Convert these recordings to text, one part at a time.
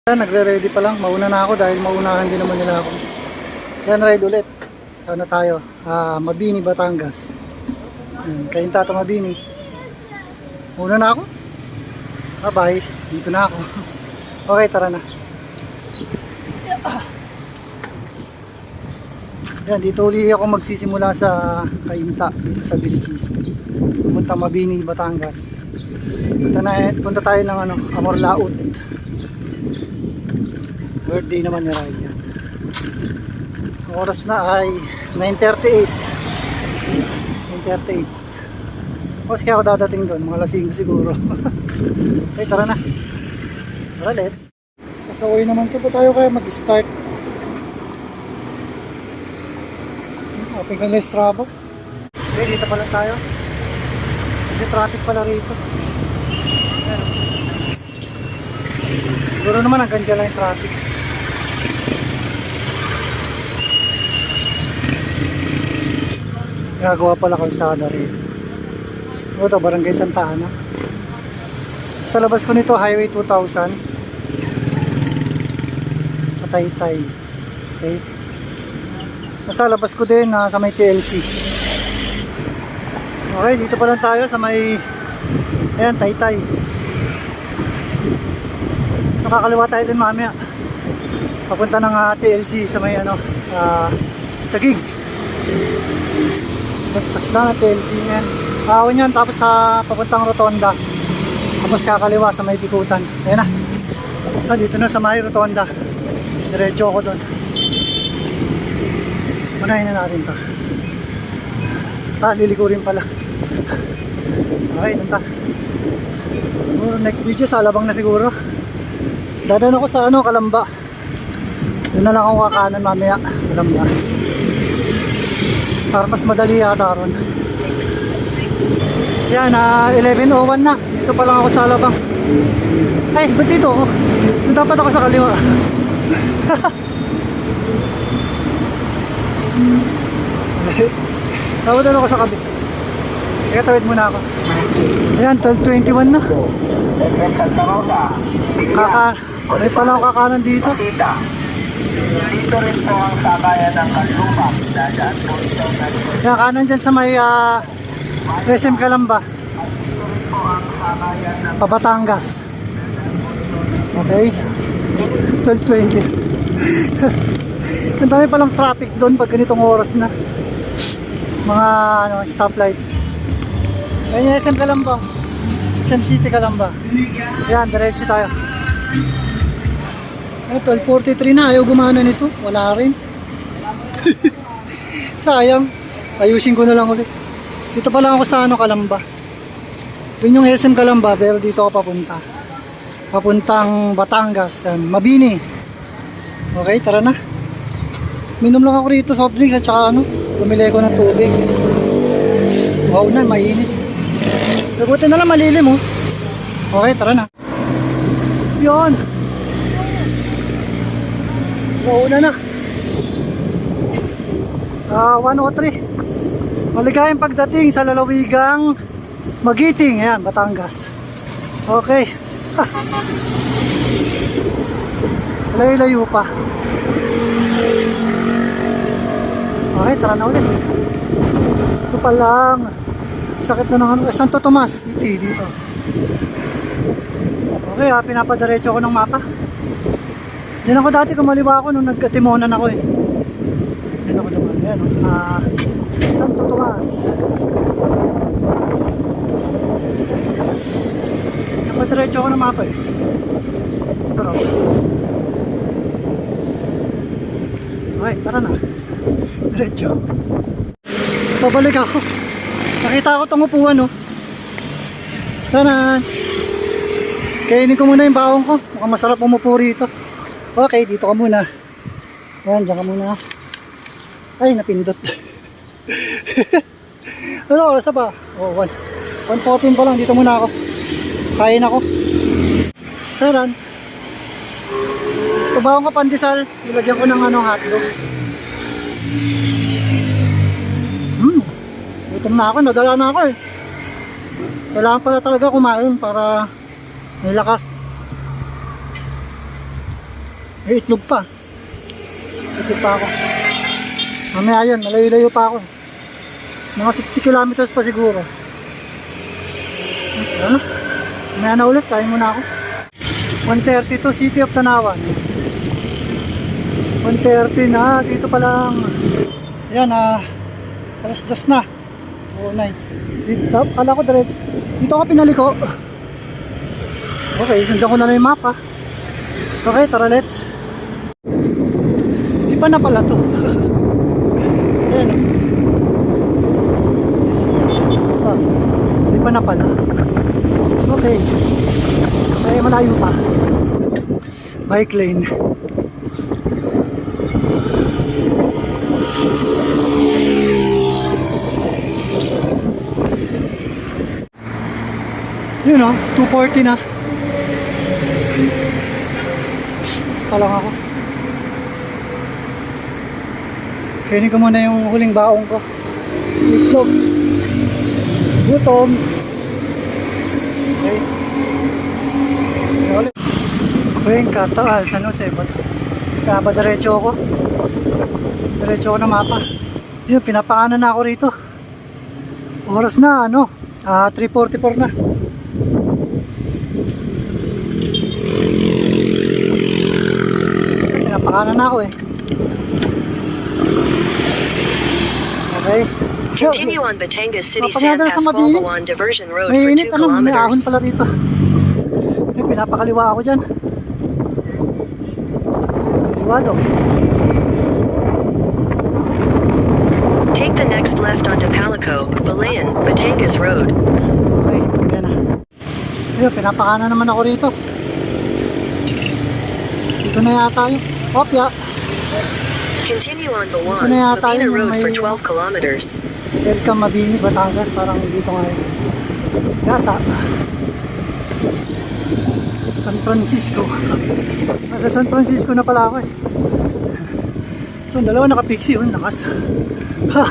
Nagre-ready pa lang, mauna na ako dahil maunahan din naman nila ako. Yan, ride ulit. Sana tayo, Mabini, Batangas. Kain Tata Mabini. Mauna na ako. Bye, dito na ako. Okay, tara na. Yan, dito uli ako magsisimula sa Kainta, dito sa Bilichis. Pumunta Mabini, Batangas. Punta tayo ng Amorlaut. Birthday naman ni Ryan. Ang oras na ay 9:38. 9:38. Oras kaya ako dadating doon, mga lasing siguro. Okay, tara na. Tara, let's. Kasaway naman ito pa tayo kaya mag-start. Open ka na Strava. Okay, dito pala tayo. Medyo traffic pala rito. Ayan. Siguro naman hanggang dyan lang yung traffic. Gagawa pala kalsada rito. Ito, Barangay Santa Ana. Sa labas ko nito, Highway 2000. Taytay. Okay. Nasa labas ko din sa may TLC. Okay, dito pa lang tayo sa may ayan, Taytay. Nakakaliwa tayo din mamaya. Papunta ng TLC sa may Taguig. Basta na TLC yan. Awan yan, tapos papuntang Rotonda. Tapos kakaliwa sa may Bikutan. Ayan na. Dito na sa may Rotonda. Diretso ako doon. Unahin na natin to. Liliko rin pala. Okay, doon ta. Next video sa Alabang na siguro. Dadan ako sa Kalamba. Doon na lang ako kakanan mamaya. Kalamba. Para mas madali yata ron. Yan, 11:01 na. Dito pa lang ako sa Alabang. Ay, ba't dito ako? Doon dapat ako sa kaliwa. Dapat ako sa kabi. Kaya tawid muna ako. Ayan, 12:21 na. May pala ako kakanan dito. Dito rin po ang sakayan ng Kalubak. Dadaan po ito na Yan, kanan dyan sa may SM Calamba. Pabatangas. Okay. 12:20. Ang dami palang traffic doon pag ganitong oras na. Mga stoplight. Ayan yung SM Calamba. SM City Calamba. Yan, diretso tayo. 12:43 na, ayaw gumana nito. Wala rin. Sayang. Ayusin ko na lang ulit. Dito pa lang ako sa Calamba. Doon yung SM Calamba, pero dito ako papunta. Papuntang Batangas, Mabini. Okay, tara na. Minom lang ako rito soft drinks at saka bumili ko ng tubig. Wow na, mainit. Buti na lang malilim oh. Okay, tara na. Yun. Mauna na. 103. Maligayang pagdating sa lalawigang Magiting. Ayan, Batangas. Okay. Layo-layo pa. Okay, tara na ulit. Ito pa lang. Sakit na ng Santo Tomas. Dito. Okay, pinapadiretso ko ng mapa. Diyan ako dati, kumaliwa ako nung nagkatimonan ako eh. Diyan ako naman. Ayan, Santo Tomas. Napadiretso ako ng mapa eh. Ito raw. Okay, tara na. Diretso. Pabalik ako. Nakita ko itong upuan oh. Tara. Kainin ko muna yung bawang ko. Mukhang masarap umupo rito. Okay, dito ka muna. Yan, dyan ka muna. Ay, napindot. Ano oras ba? 1:14 pa lang. Dito muna ako. Kain ako. Taran. Tubawang ka pandesal. Ilagyan ko ng hotdog. Gutom na ako. Nadala na ako eh. Kailangan pala talaga kumain para may lakas. May itlog pa. Itlog pa ako. Mamaya yun, malayo-layo pa ako. Mga 60 kilometers pa siguro. Ano? Mamaya na ulit, kain muna ako. 1:32 City of Tanawan. 1:30 na, dito pa lang. Ayan, alas 2 na. 09. Dito, kala ko diretso. Dito ako pinaliko. Okay, sundan ko na lang yung mapa. Okay, tara let's. Di pa na pala to. Ayan. Di pa na pala. Okay. Ay, malayo pa. Bike lane. Yun o, 240 na. Palang ako. Kainin ko muna yung huling baong ko. Itlog. Gutom. Okay. Cuenca, Taal, San Jose. Kaya ba diretso ako? Diretso ako ng mapa. Yun, pinapakanan na ako rito. Oras na, 3:44 na. Pinapakanan na ako eh. Okay. Continue on Batangas City Napaganda na sa San Mabini. Pascual Diversion Road May for init, 2 may ahon kilometers. pala dito. Yun, pinapakaliwa ako dyan. Kaliwa daw. Take the next left onto Palico, Balayan, Batangas Road. Okay, yan na. Ayun, pinapakanan naman ako rito. Dito na yata yung opya. Continue on Ito Bawan, na yata Mabini yung Road for may- 12 kilometers. Welcome Mabini, Batangas. Parang dito nga yun. Yata. San Francisco. Nasa San Francisco na pala ako eh. Ito, dalawa nakapixi yun. Lakas. Ha!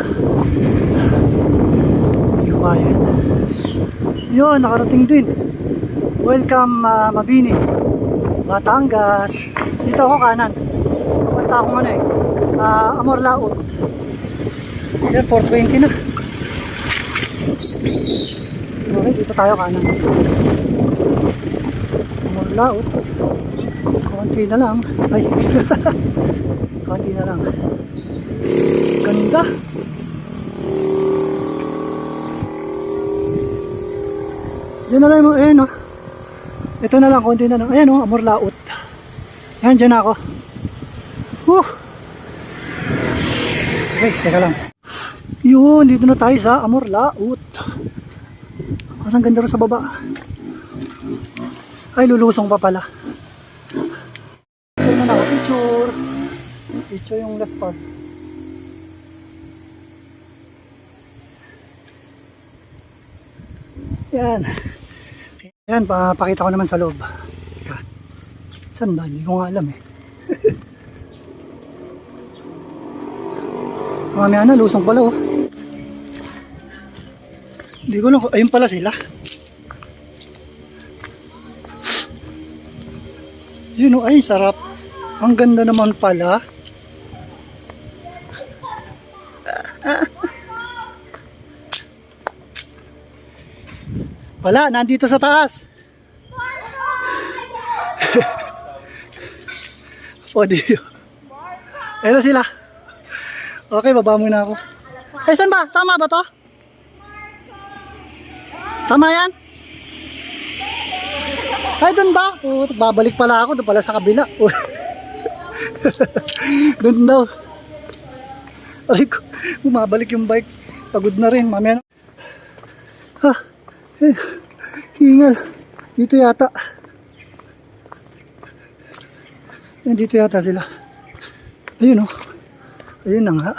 Hindi ko kaya yun. Yun, nakarating din. Welcome Mabini, Batangas. Dito ako kanan. Papunta akong Amor Laut. Yan, 420 na. Okay, dito tayo kanan. Amor Laut. Konti na lang. Ay. Konti na lang. Ganda. Diyan na lang mo. Ayan o. Ito na lang, konti na lang. Ayan o, Amor Laut. Ayan, dyan ako. Whew. Okay, teka lang. Yun, dito na tayo sa Amor Laut. Parang ganda rin sa baba. Ay, lulusong pa pala. Picture na ako, picture. Picture yung last part. Yan. Yan, pakita ko naman sa loob. Teka. Saan ba? Hindi ko nga alam eh. Mamaya na, lusong pala oh. Hindi ko lang, ayun pala sila. Yun oh, ay sarap. Ang ganda naman pala. Wala, nandito sa taas. O dito. Ayun na sila. Okay, baba muna ako. Eh, saan ba? Tama ba to? Tama yan? Ay, doon ba? O, babalik pala ako. Doon pala sa kabila. Doon daw. Ay, bumabalik yung bike. Pagod na rin. Mamaya na. Ha? Eh, hingal. Dito yata. Yan, dito yata sila. Ayun o. Ayun na nga.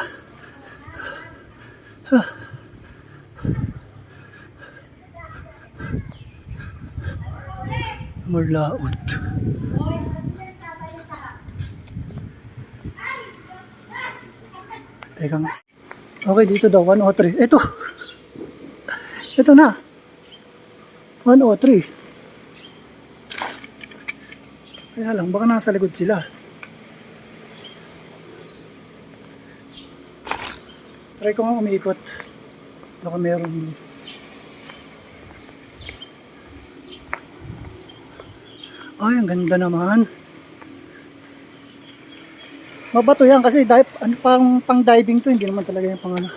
Ha. Morlaot. Teka nga. Okay, dito daw, 103. Ito. Ito na. 103. Kaya lang, baka nasa likod sila. Try ko nga umiikot. Baka meron. Ay, ang ganda naman. Mabato yan kasi dive, ano, parang pang diving to, hindi naman talaga yung pang ano.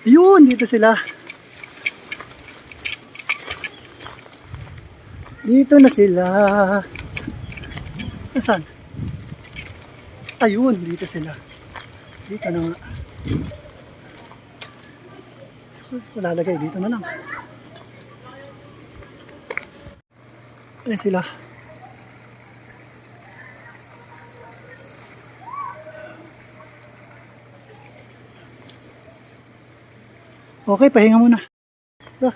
Yun, dito sila. Dito na sila. Nasaan? Ayun, dito sila. Dito na nga. So, lalagay dito na lang. Ayan sila. Okay, pahinga muna. Ah,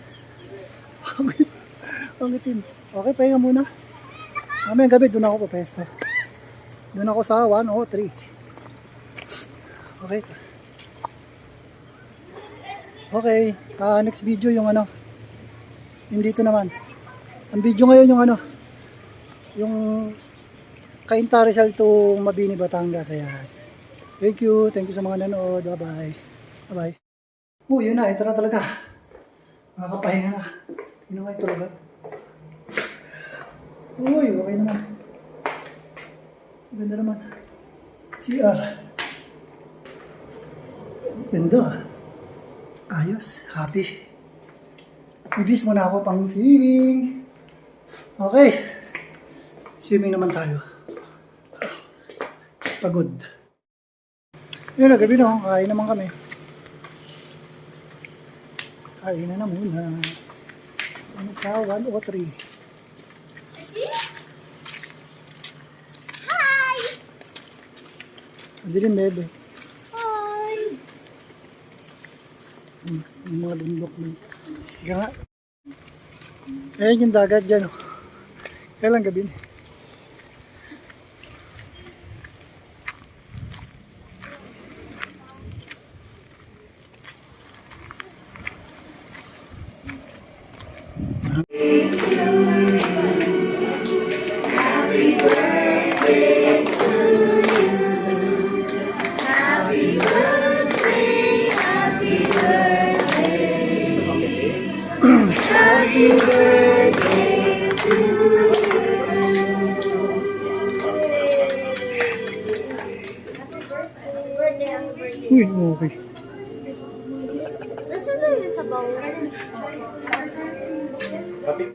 ang itim. Okay, pahinga muna. Mamayang gabi, doon ako papesto. Doon ako sa 103. Okay. Okay, next video yung ano. Hindi dito naman. Ang video ngayon yung ano. Yung Cainta Rizal to Mabini, Batangas. Ayan. Thank you sa mga nanood. Bye-bye. Bye-bye. Yun na. Ito na talaga. Makakapahinga na. Tingnan mo ito talaga. Uy, okay naman. Ganda naman. CR. Ganda. Ayos. Happy. Ibis muna ako pang swimming. Okay. Swimming naman tayo. Pagod. Yun na, gabi na. Kain naman kami. Kain na muna. Ano sa 103. Hi! Madilim, bebe. Hi! Yung mga bundok mo. Nga. Ayan yung dagat dyan. Oh. Kailan gabi na. Uy, okay.